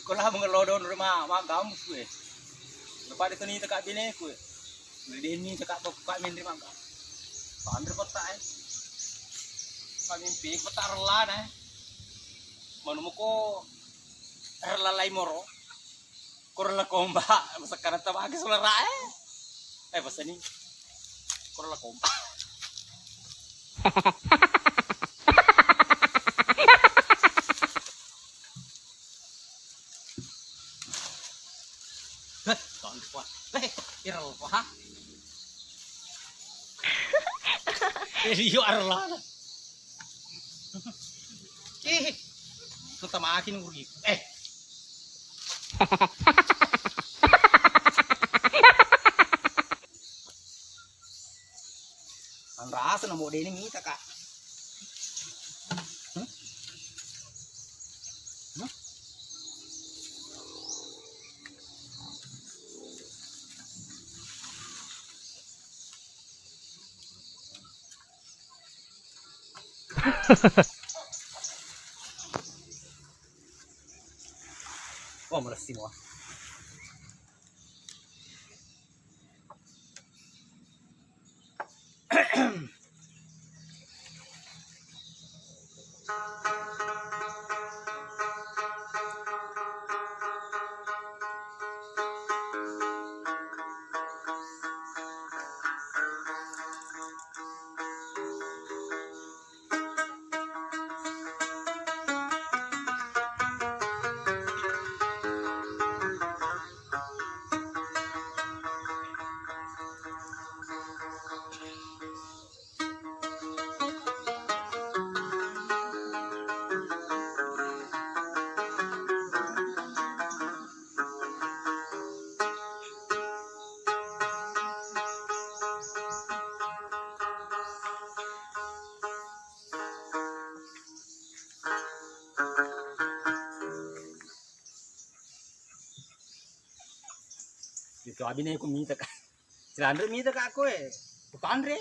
ko lah mengelodon rumah magam kue. Lepas itu ni tekak bini kue. Beli ni tekak buka main rumah magam. Pandai kota Pamimpi kota relan Manu ko erlalay moro. Kurla komba sekarang tabagi selera basta ni. Kurla komba. Tahun kuat. Iral ko ha. Iyo arla. Kung tamakin ng rugi. Ang rasa na mo din ni Kak. Oh, malas mo. Itu abis ni aku minta kak. Selandre minta kak aku bukan re.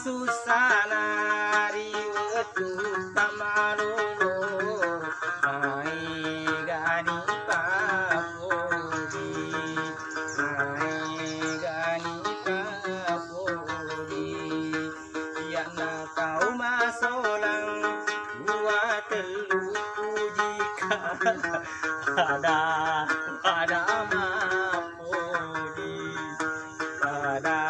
Susana riwetu tamarolo ai gani papodi yana kau masolang buat telu jika ada mapodi pada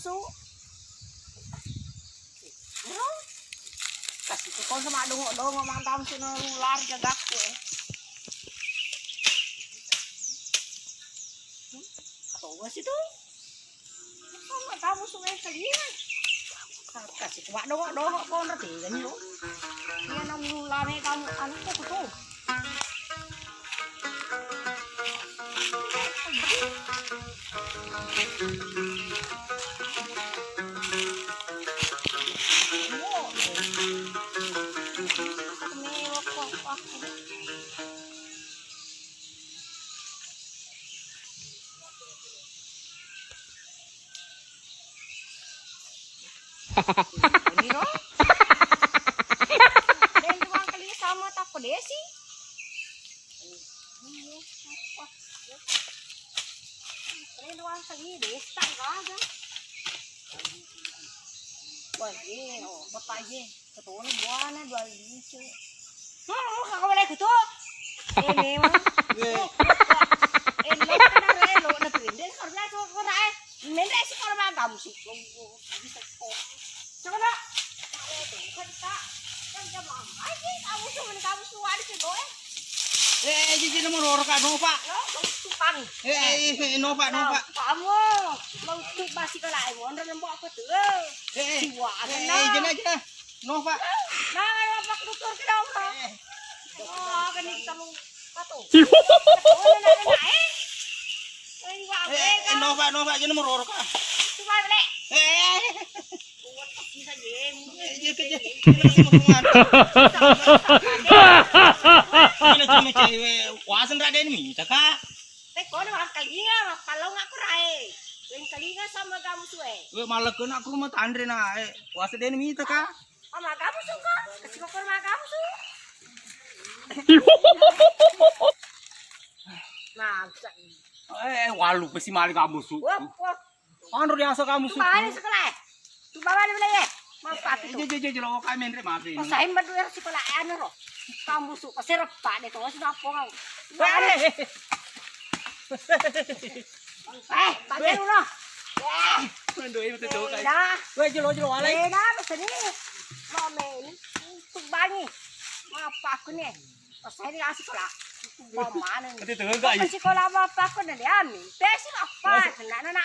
su. Kasih tu kau sama dongok mantap su nular jagak ku. Atau gak sih tuh? Sama kamu sungai kalian. Kasih tu dongok kau ngerti kan yo? Dia nak nular ni kamu anu tu. Ini loh. Dan tuang kali sama tak pedesi. Ini doang kali desa aja. Wah, ini oh, bataje. Ketone buana dua licu. Kakak boleh gitu. Ini mah. Lo kan lo na prende karena tu korai. Mende si korma kamu sih. Bisa kok. Coba nak. Kan jam aja kamu cuma kamu suara situ Jadi nomor orang Nova. Tupang. Nova. Kamu mau tuh masih ke lain, mau nembak apa tuh? Jiwa Aja. Nova. Nah, apa tutur ke dong? Oh, kan kita mau satu. Nova aja nomor orang. Cuma boleh. Buat bisa jem. Ini cuma cewek wasan raden mi, tak? Kau nak kalinya, kalau nggak kurai. Lain kalinya sama kamu suwe. Malah kena aku rumah tandre na, wasan raden mi, tak? Sama kamu suka, kasih kau rumah kamu su. Nah, walu pasti mali kamu su. Anu dia asal kamu su. Mana sekolah? Tu bawa ni boleh ya? Mampat itu. Jadi lo kami mendre maafin. Saya madu yang sekolah anu roh. Kamu su pasti repak deh tuh, sudah apa kau? Pakai dulu. Aduh, itu tuh kayak. Dah. Weh, jelo alai. Dah, mesti ni. Mama ini tu bangi. Apa aku ni? Saya ni asal sekolah. Mana ni? Itu tuh enggak ya? Sekolah apa aku ni dia ambil. Besi apa? Nak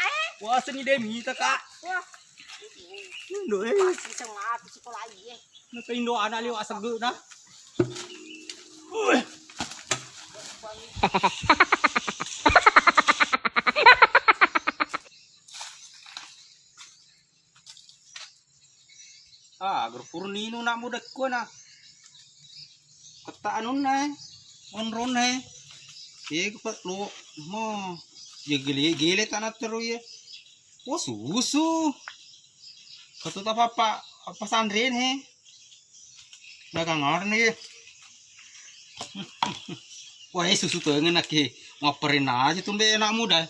Wah, seni demi tak? Wah. Aduh, Masih semua sekolah ini. nak Indo anak liu asal ge nah. Agar purnino nak muda ko na. Kata anun na, onron na. Ye kapat lo mo. Ye gele tanat teru ye. Wah susu. Kata apa pesantren he. Dagang orang ni. Wah susu tu engan nak ke ngapain aja tu be anak muda.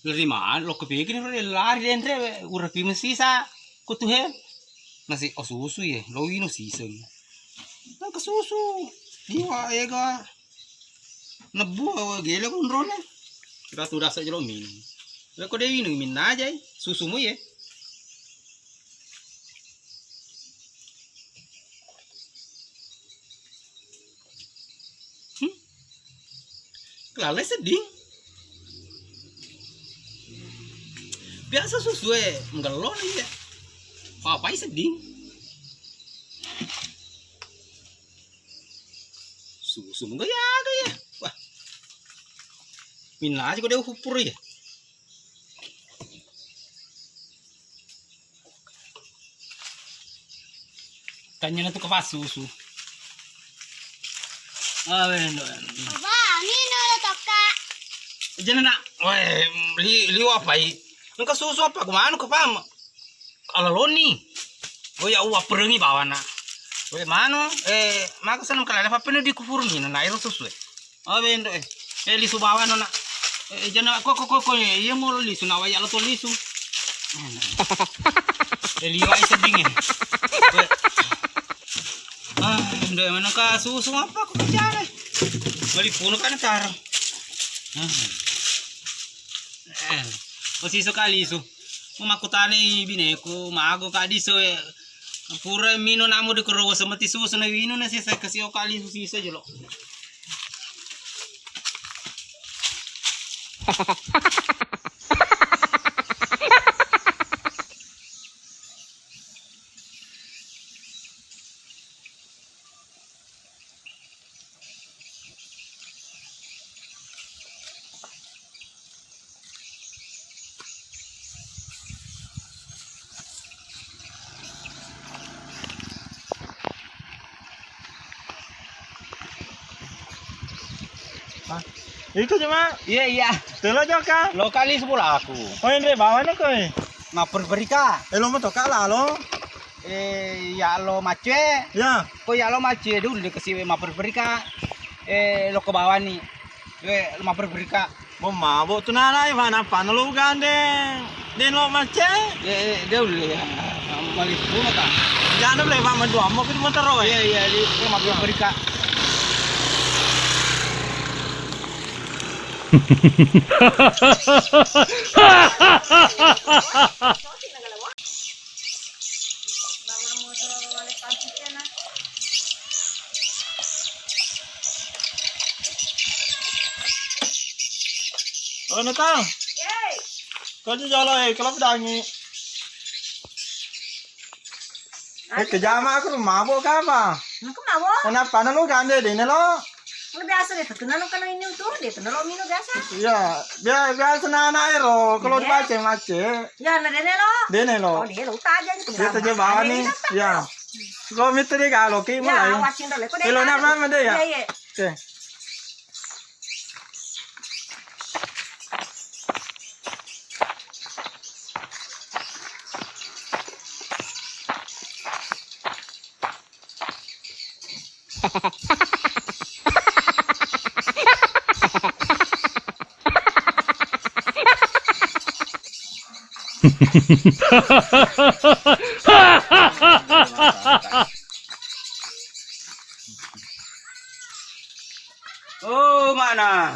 Dari mana lo kepikir lari entre urapi mesti sa kutuhe. Nasi susu ye, lo ino season. Nak susu. Dia ega. Nabu gele kon rona. Kita tu rasa jelo min. Lo ko dewi min aja susu mu ye. Lalai sedih. Biasa susu ngelon ya. Papai sedih. Susu enggak ya. Wah. Mina aja kok dia hupur ya. Tanya tu kepas susu. Benar. Ni nolo toka. Jangan nak, li apa i? Engkau susu apa? Kemana kau paham? Kalau loni, ya uap perengi bawa nak. Mana? Maka senang kalau apa pun di kufur ni, nak air susu. Benar. Lisu bawa nak. Jangan kok iya mau lisu nak wajak lo tu lisu. Liwai sedingin. Ndak mana ka susu apa kau bicara? Balik puno kan tar. Masih sekali su. Makutani bineku mago ka diso pura mino namo di koro sa mati suso na wino na siya kasi o kali susisa jolo. Itu cuma Iya. telo joka. Lokalis pula aku. Oh ini bawa nih koi. Mapur berika. Lo mau toka lah lo. Ya lo mace. Ya. Ko ya lo mace dulu dikasih mapur berika. Lo ke bawah nih. Lo mapur berika. Mau mabuk tuh nana mana panelu gande. Den lo mace. Dia dulu ya. Malis pula kan. Jangan boleh pak madu mau kita mau taruh. Iya di mapur berika. Oh Natang. Kau tu jalan kalau pedangi. Kejama aku mabuk apa? Aku mau. Kenapa panelu gande den lo? Ano biasa dito? Tunanong ka na inyo to. Dito na mino biasa. Iya, biasa nana ero. Kalau baca mace. Yan na dinelo. Den lo. Oh, dito taja dito. Dia tu je bawa ni. Ya. Kau mitri kalau ki Ya, mulai. watching dole. Kilo na apa mende ya? Iya. Oke. Oh mana?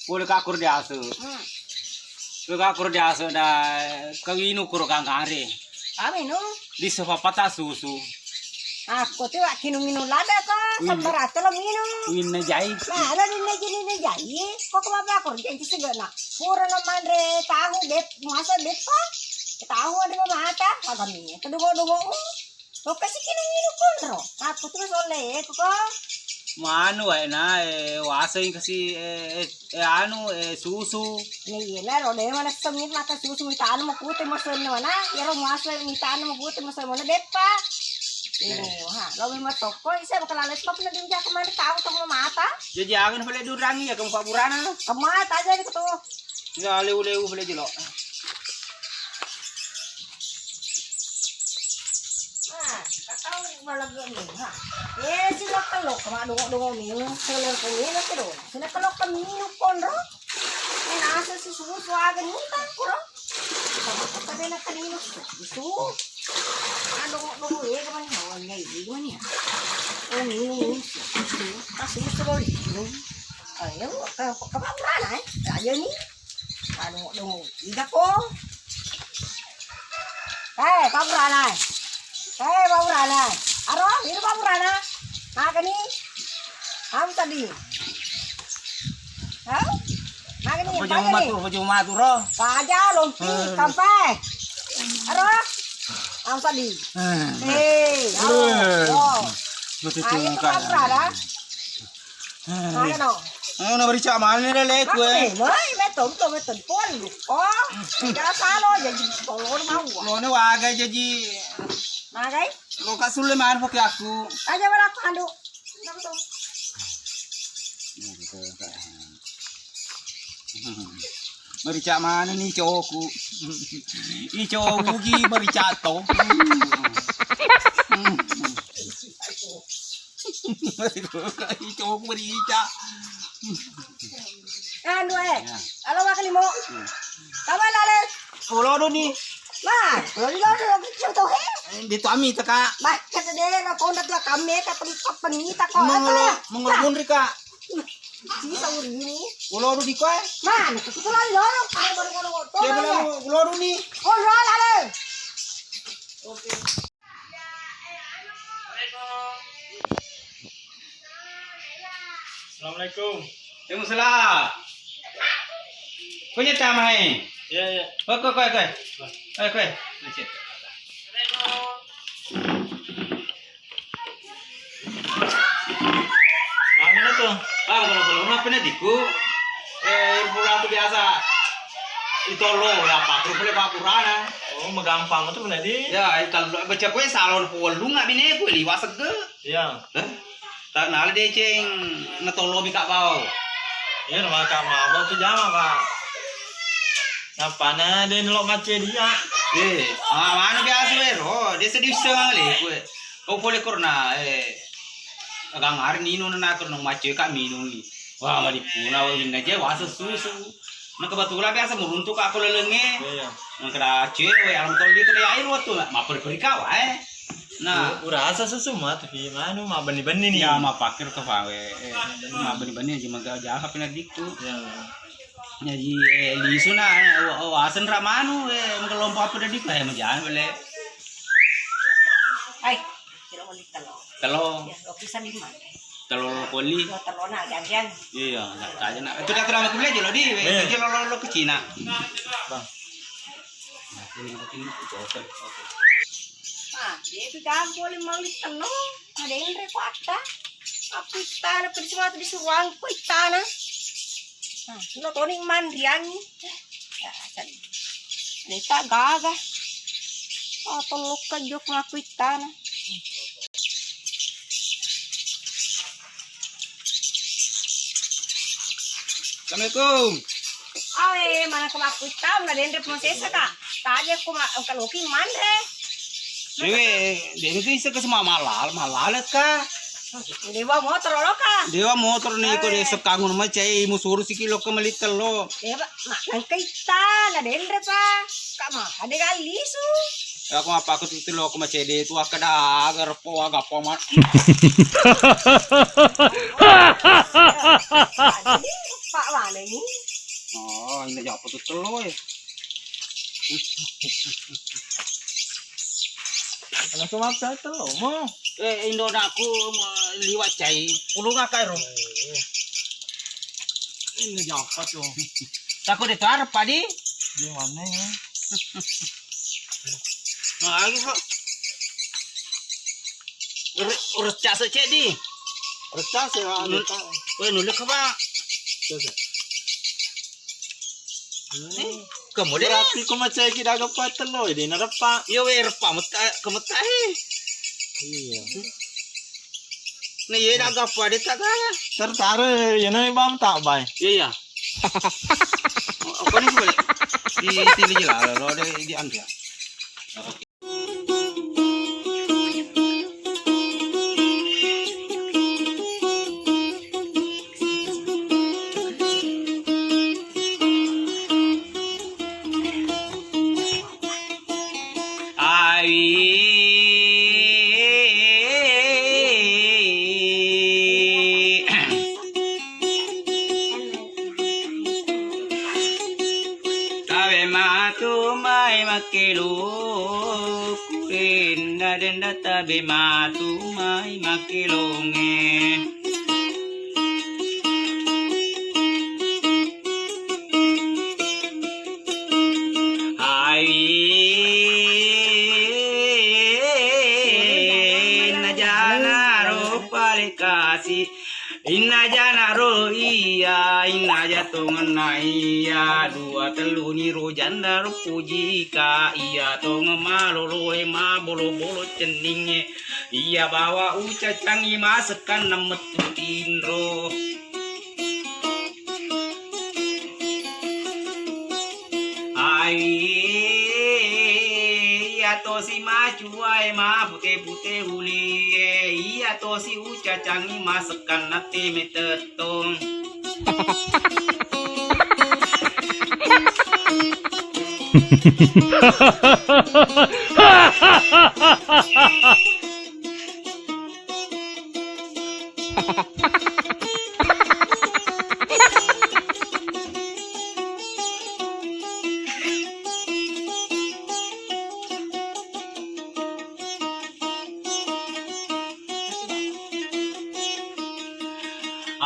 Boleh kakur di asu. Boleh kakur di asu dah kawinu kuro kangkare. Kami no. Di sofa patah susu. Ako tuh kinu-minu lada ko. Sabarato lang minu. Win na jai. Nah, ano din na jayi. Kok kumabla ko rin sa gana. Puro naman re tahu bet masa bet pa. Tahu ada mata. Kagami. Kedungo-dungo. Kok kasi kinu-minu kontro. Ako tuh soleh ko. Mano na wasay kasi susu. Nih, laro deh mana semit mata susu mitaan mo puti mo son na mana. Yaro masa mitaan mo puti mo son mo na bet pa. Ha, lo may matoko, isa makalalit pa na din dyan kumanda tao itong mata. Jadi akan pala durangi ya kamu paburana. Kamata aja gitu tuh. Nga lew pala jelo. Nah, kakao malagyan nih, ha. Sila kalok, kamadungo-dungo niyo. Sila kumino ko doon. Sila kalok kamino konro. Nasa si suso agad mo takuro. Kapag na kanino suso. Dungo ya kaman hawan ngay, gimana ya? Oh, ini kasih sekali. Ayo, kapan aja nih. Dungo, tidak kok. Kapan Paurana. Aro, ini Paurana. Makan nih. Kamu tadi. Hah? Makan nih. Baju maturo. Kaja lompi sampai. Aro. Kamu tadi. Betul Ayo kan. Paurana. Makan no. Na beri cak mana ni lele kue. Meton pon. Oh, jangan salah jadi tolong mau. Lo ni wagai jadi. Magai. Lo kasul le man pakai aku. Aja balak ando. Beri cak mana ni cowokku. I cowokku gi beri cak to. I cowokku beri cak. Anu Halo makan limo. Kamu lale. Kalau ni. Mas, kalau di lalu kita tahu dito ami ta ka. Baik kata dia lah kau nak kami kata tempat penita kau. Mengulun rika. Bisa ini. Ulo di ko eh. Mana tu tu lagi lorong. Baru. Dia bilang ulo ni. Oh lorong. Oke. Assalamualaikum. Waalaikumsalam. Kau nyata main? Ya ya. Kau. Lecet. Mami na to. Kalau apa nih diku? Pura tu biasa. Itu lo ya pak, boleh pak purana. Oh, magampang to na di. Ya, kalau baca kue salon polung nggak bine kue liwas sege. Ya. Tak nal deh ceng, ngetolo bika bau. Ya nama ka ma to jama ka. Napa na din lo mace dia. Mana biasa wero, dia sedih sekali kue. Kau boleh korna agang hari ni nuna nak korna mace kak minum ni. Wah, mari puna wajin aja wasa susu. Nah kebetulan biasa meruntuk aku lelenge. Iya. Nah kena cewek alam tol di kedai air waktu mah pergi kau Nah, Urasa susuma tapi manu ma bani-bani nih. ya mah pakir ke pawe. Mah bani-bani aja mah jaga pina diktu. Ya. Jadi lisu na wasan ramanu mengelompok apa dah diklah majan boleh. Hai. Kira mau telur. Kalau Ya, lokisan 5. telur koli. Dua telur nak gantian. Iya, nak aja nak. Itu dah terang aku belajar lo di. Kalau lo ke Cina. Bang. Dia tu dah boleh mali telur. Ada yang repota. Aku tanah pergi semua tu disuruh aku tanah. Lo toning mandian. Ya, jadi. Nita gaga. Tolong kejok ngaku tanah. Assalamualaikum. Mana kemaku tahu na dendre prosesa ka. Tanya ko kaloki mandre. Dewe itu ke semua malal ka. Dewa motor lo ka. Dewa motor nih ko desep kangun mah cai musuru sikilo ke melitel lo. Dewa nang kaita na dendre pa. Kama ada kali su. Aku apa aku tuh lo aku macam itu akada agar po agak pomat. Pak mana ini? Oh, ini apa tuh telo ya? Ano sumapsa ito mo? Indo na aku liwat cai. Ulung akai ro. Ini apa tuh? Takut itu arep padi. Di mana ya? Nah, aku kok. Urus casa cek di. Recas ya. Weh nulis apa? Kemudian Berarti ko macay kita gapat telo, hindi narapa. yo weh repa kemetai. Iya. Nah, ye dah apa dia tak kaya. Tertare, yan ay bam tak bay. Iya. Apa ni boleh? Di sini je lah, lo di anda. Tabe matu mai makelu kurinda denda tabe matu mai makelonge. Kasih inna jana ro iya inna jatong na iya dua telu ni ro janda ro puji ka iya tong malolo ma bolo bolo ceninge iya bawa uca cangi masakan nemetutin ro iya to si macuai ma pute pute uli iya to si uca cangi masakan nate metetong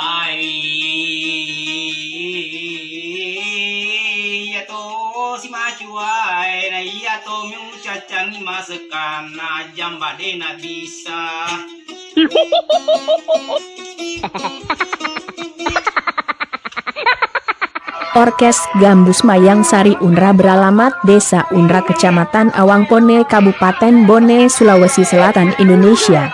Ai ya to si macuai na ya to miu cacang masakan na jamba de na bisa. Orkes Gambus Mayang Sari Unra beralamat Desa Unra Kecamatan Awangpone Kabupaten Bone Sulawesi Selatan Indonesia.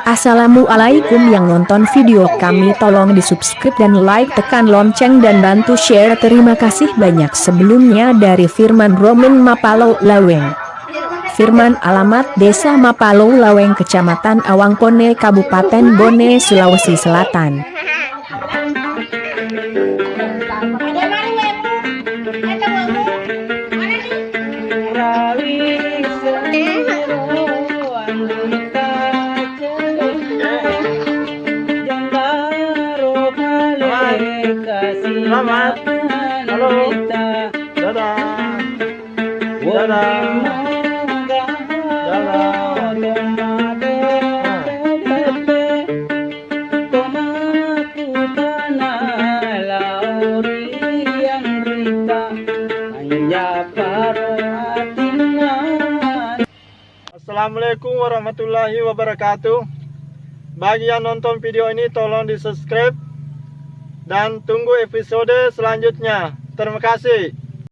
Assalamualaikum yang nonton video kami, tolong di subscribe dan like, tekan lonceng dan bantu share, terima kasih banyak. Sebelumnya dari Firman Romin Mapalo Laweng. Firman, alamat Desa Mapalo Laweng Kecamatan Awangpone Kabupaten Bone Sulawesi Selatan. Selamat. Halo. Dadah. Dadah. Assalamualaikum warahmatullahi wabarakatuh. Bagi yang nonton video ini tolong di subscribe dan tunggu episode selanjutnya. Terima kasih.